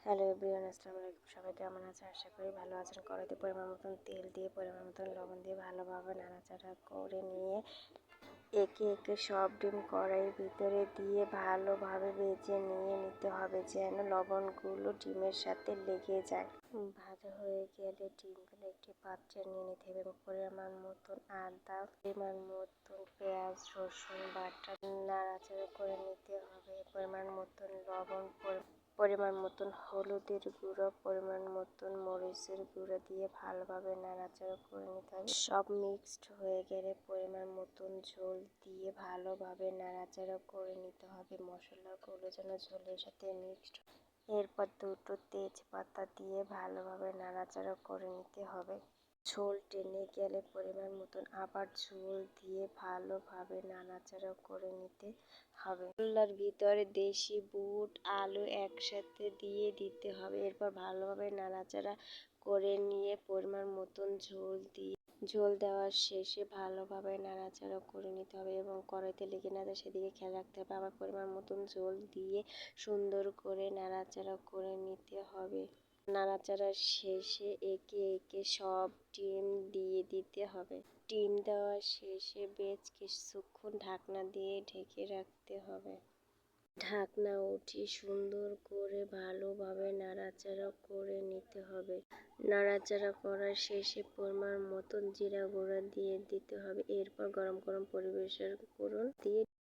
Hello everyone, আসসালামু আলাইকুম। সবাই কেমন আছেন? আশা করি ভালো আছেন। কড়াইতে পরিমাণ মতন তেল দিয়ে পরিমাণ মতন লবণ দিয়ে ভালোভাবে নাড়াচাড়া করে নিয়ে একে একে সব ডিম কড়াইয়ের ভিতরে দিয়ে ভালোভাবে ভেজে নিয়ে নিতে হবে, যেন লবণগুলো ডিমের সাথে লেগে যায়। ভাজা হয়ে গেলে ডিমগুলো একটি পাত্রে নিয়ে নিতে হবে এবং পরিমাণ মতন আদা, পরিমাণ মতন পেঁয়াজ, রসুন বাটা নাড়াচাড়া করে নিতে হবে। পরিমাণ মতন লবণ, পরিমাণ মতন হলুদের গুঁড়ো, পরিমাণ মতন মরিচের গুঁড়ো দিয়ে ভালোভাবে নাড়াচাড়া করে নিতে হবে। সব মিক্সড হয়ে গেলে পরিমাণ মতন ঝোল দিয়ে ভালোভাবে নাড়াচাড়া করে নিতে হবে। মশলাগুলো যেন ঝোলের সাথে মিক্সড। এরপর দুটো তেজপাতা দিয়ে ভালোভাবে নাড়াচাড়া করে নিতে হবে। ঝোল টেনে গেলে পরিমাণ মতন আবার ঝোল দিয়ে ভালোভাবে নাড়াচাড়া করে নিতে হবে। মশলার ভিতরে দেশি বুট, আলু একসাথে দিয়ে দিতে হবে। এরপর ভালোভাবে নাড়াচাড়া করে নিয়ে পরিমাণ মতন ঝোল দেওয়ার শেষে ভালোভাবে নাড়াচাড়া করে নিতে হবে এবং কড়াইতে লেগে না যায় সেদিকে খেয়াল রাখতে হবে। আবার পরিমাণ মতন ঝোল দিয়ে সুন্দর করে নাড়াচাড়া করে নিতে হবে। নাড়াচাড়ার শেষে একে একে সব ডিম দিয়ে দিতে হবে। ডিম দেওয়ার শেষে বেশ কিছুক্ষণ ঢাকনা দিয়ে ঢেকে রাখতে হবে। ঢাকনা উঠিয়ে সুন্দর করে ভালোভাবে নাড়াচাড়া করে নিতে হবে। নাড়াচাড়া করার শেষে পরিমাণ মতন জিরা গুঁড়া দিয়ে দিতে হবে। এরপর গরম গরম পরিবেশন করুন দিয়ে